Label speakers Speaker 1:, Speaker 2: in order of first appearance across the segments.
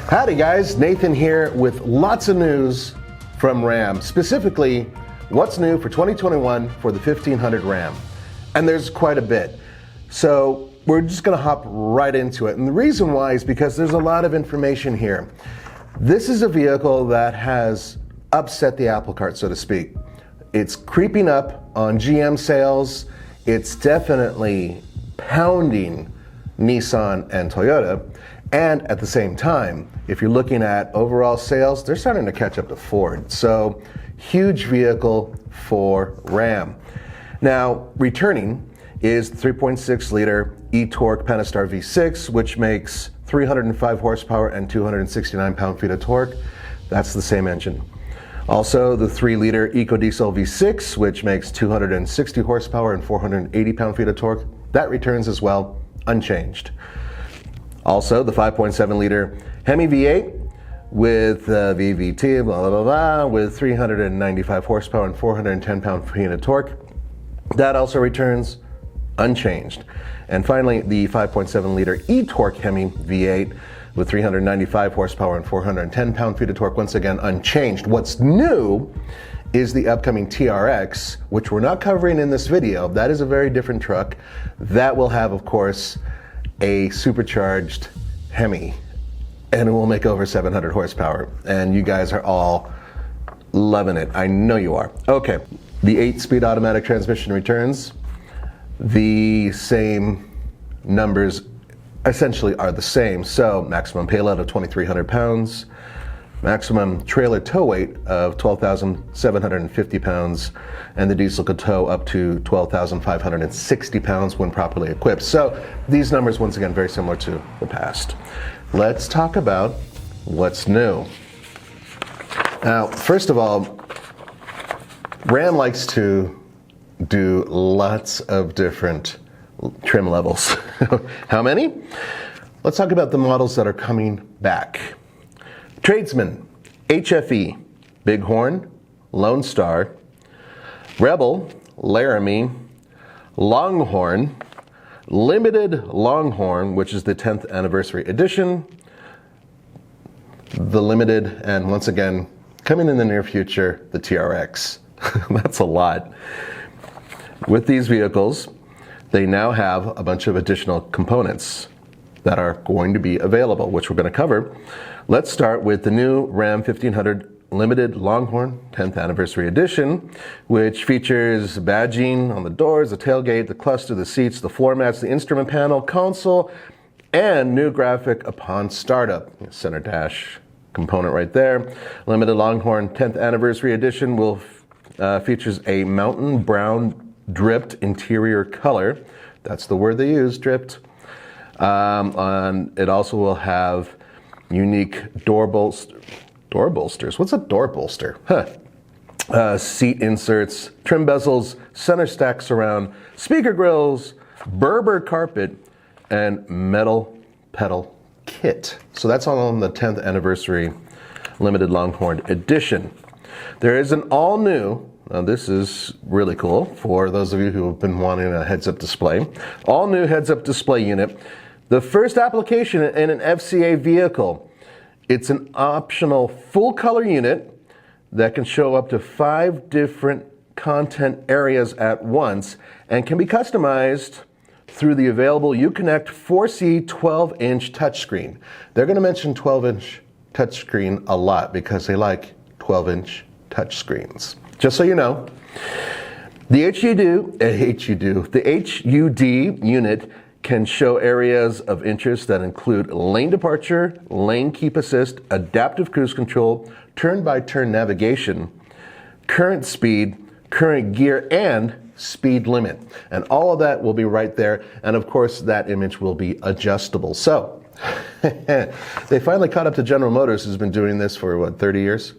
Speaker 1: Howdy guys, Nathan here with lots of news from Ram, specifically what's new for 2021 for the 1500 Ram. And there's quite a bit. So we're just gonna hop right into it. And the reason why is because there's a lot of information here. This is a vehicle that has upset the apple cart, so to speak. It's creeping up on GM sales. It's definitely pounding Nissan and Toyota. And at the same time, if you're looking at overall sales, they're starting to catch up to Ford. So huge vehicle for Ram. Now, returning is 3.6 liter e-torque Pentastar V6, which makes 305 horsepower and 269 pound-feet of torque. That's the same engine. Also, the 3 liter EcoDiesel V6, which makes 260 horsepower and 480 pound-feet of torque. That returns as well, unchanged. Also, the 5.7 liter Hemi V8 with VVT, blah, blah, blah, blah, with 395 horsepower and 410 pound-feet of torque. That also returns unchanged. And finally, the 5.7 liter e-torque Hemi V8 with 395 horsepower and 410 pound-feet of torque, once again unchanged. What's new is the upcoming TRX, which we're not covering in this video. That is a very different truck. That will have, of course, a supercharged Hemi, and it will make over 700 horsepower. And you guys are all loving it. I know you are. Okay, the 8-speed automatic transmission returns. The same numbers essentially are the same. So maximum payload of 2,300 pounds, maximum trailer tow weight of 12,750 pounds, and the diesel could tow up to 12,560 pounds when properly equipped. So these numbers, once again, very similar to the past. Let's talk about what's new. Now, first of all, Ram likes to do lots of different trim levels. How many? Let's talk about the models that are coming back. Tradesman, HFE, Bighorn, Lone Star, Rebel, Laramie, Longhorn, Limited Longhorn, which is the 10th anniversary edition, the Limited, and once again, coming in the near future, the TRX. That's a lot. With these vehicles, they now have a bunch of additional components that are going to be available, which we're going to cover. Let's start with the new Ram 1500 Limited Longhorn 10th Anniversary Edition, which features badging on the doors, the tailgate, the cluster, the seats, the floor mats, the instrument panel, console, and new graphic upon startup. Center dash component right there. Limited Longhorn 10th Anniversary Edition will features a mountain brown dripped interior color. That's the word they use, dripped. It also will have unique door bolsters. What's a door bolster? Seat inserts, trim bezels, center stack surround, speaker grills, Berber carpet, and metal pedal kit. So that's all on the 10th anniversary Limited Longhorn Edition. There is an all-new, this is really cool for those of you who have been wanting a heads-up display, all-new heads-up display unit. The first application in an FCA vehicle. It's an optional full-color unit that can show up to 5 different content areas at once and can be customized through the available Uconnect 4C 12-inch touchscreen. They're going to mention 12-inch touchscreen a lot because they like 12-inch touchscreens. Just so you know, the HUD unit can show areas of interest that include lane departure, lane keep assist, adaptive cruise control, turn-by-turn navigation, current speed, current gear, and speed limit. And all of that will be right there. And of course, that image will be adjustable. So they finally caught up to General Motors, who's been doing this for, what, 30 years?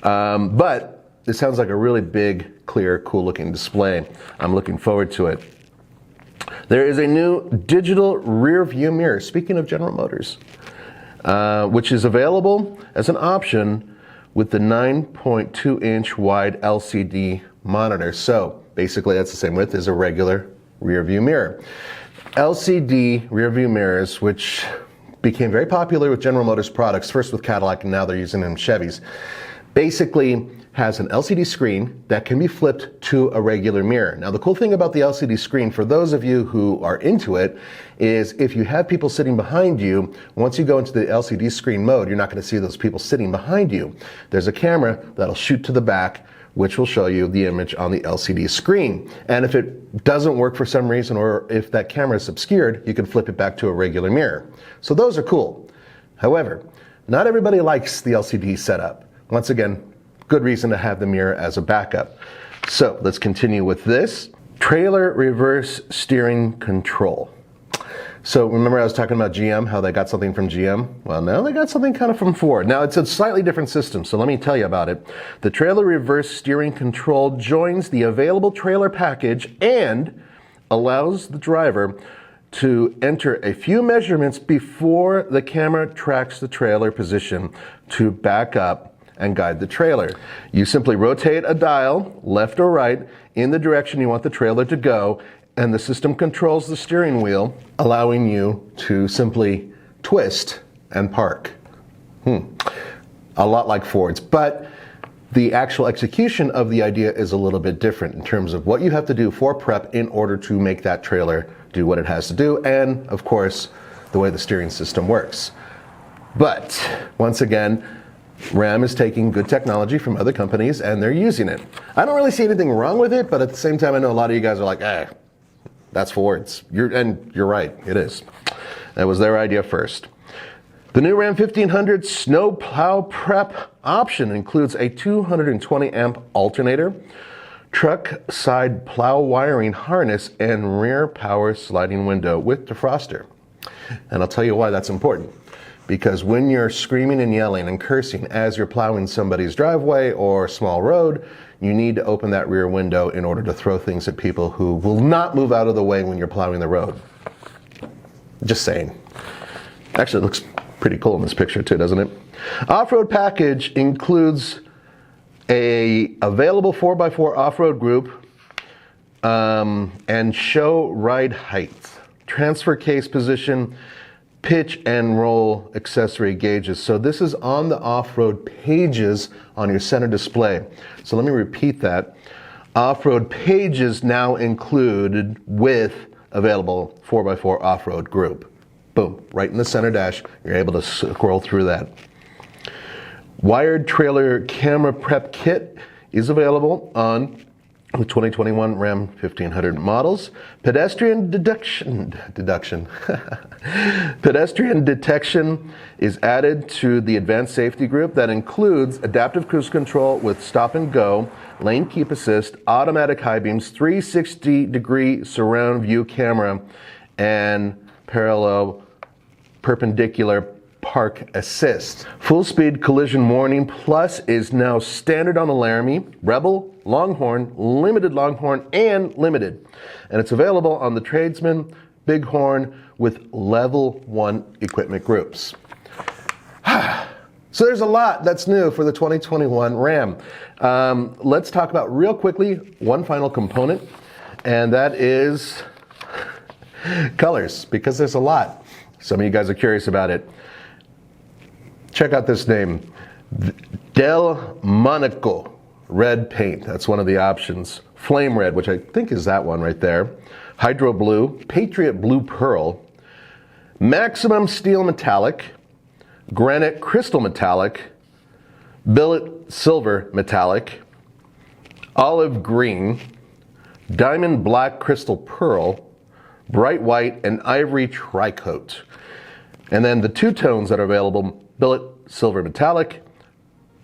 Speaker 1: But it sounds like a really big, clear, cool-looking display. I'm looking forward to it. There is a new digital rear view mirror, speaking of General Motors, which is available as an option with the 9.2-inch wide LCD monitor. So basically that's the same width as a regular rear view mirror. LCD rear view mirrors, which became very popular with General Motors products, first with Cadillac and now they're using them in Chevys, basically has an LCD screen that can be flipped to a regular mirror. Now the cool thing about the LCD screen, for those of you who are into it, is if you have people sitting behind you, once you go into the LCD screen mode, you're not going to see those people sitting behind you. There's a camera that'll shoot to the back, which will show you the image on the LCD screen. And if it doesn't work for some reason, or if that camera is obscured, you can flip it back to a regular mirror. So those are cool. However, not everybody likes the LCD setup. Once again, good reason to have the mirror as a backup. So let's continue with this. Trailer reverse steering control. So remember I was talking about GM, how they got something from GM? Well, now they got something kind of from Ford. Now it's a slightly different system, so let me tell you about it. The trailer reverse steering control joins the available trailer package and allows the driver to enter a few measurements before the camera tracks the trailer position to back up and guide the trailer. You simply rotate a dial, left or right, in the direction you want the trailer to go, and the system controls the steering wheel, allowing you to simply twist and park. A lot like Ford's, but the actual execution of the idea is a little bit different in terms of what you have to do for prep in order to make that trailer do what it has to do, and of course, the way the steering system works. But once again, Ram is taking good technology from other companies and they're using it. I don't really see anything wrong with it, but at the same time, I know a lot of you guys are like, that's Ford's. You're right, it is. That was their idea first. The new Ram 1500 Snow Plow Prep option includes a 220 amp alternator, truck side plow wiring harness, and rear power sliding window with defroster. And I'll tell you why that's important. Because when you're screaming and yelling and cursing as you're plowing somebody's driveway or small road, you need to open that rear window in order to throw things at people who will not move out of the way when you're plowing the road. Just saying. Actually, it looks pretty cool in this picture too, doesn't it? Off-road package includes a available 4x4 off-road group and show ride height, transfer case position, pitch and roll accessory gauges. So this is on the off-road pages on your center display. So let me repeat that. Off-road pages now included with available 4x4 off-road group. Boom, right in the center dash. You're able to scroll through that. Wired trailer camera prep kit is available on the 2021 Ram 1500 models. Pedestrian detection is added to the advanced safety group that includes adaptive cruise control with stop and go, lane keep assist, automatic high beams, 360-degree surround view camera, and parallel perpendicular park assist. Full speed collision warning plus is now standard on the Laramie, Rebel, Longhorn, Limited Longhorn, and Limited. And it's available on the Tradesman, Bighorn with level 1 equipment groups. So there's a lot that's new for the 2021 Ram. Let's talk about real quickly one final component, and that is colors, because there's a lot. Some of you guys are curious about it. Check out this name, Del Monaco red paint. That's one of the options. Flame red, which I think is that one right there. Hydro blue, Patriot blue pearl, maximum steel metallic, granite crystal metallic, billet silver metallic, olive green, diamond black crystal pearl, bright white, and ivory tricoat. And then the two tones that are available, billet silver metallic,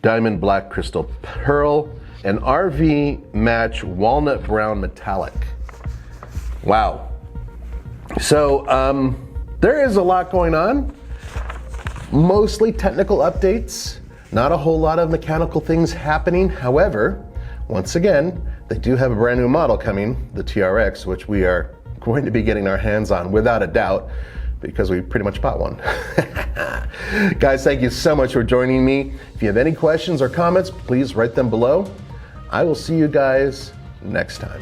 Speaker 1: diamond black crystal pearl, and RV match walnut brown metallic. Wow. So there is a lot going on, mostly technical updates, not a whole lot of mechanical things happening. However, once again, they do have a brand new model coming, the TRX, which we are going to be getting our hands on without a doubt, because we pretty much bought one. Guys, thank you so much for joining me. If you have any questions or comments, please write them below. I will see you guys next time.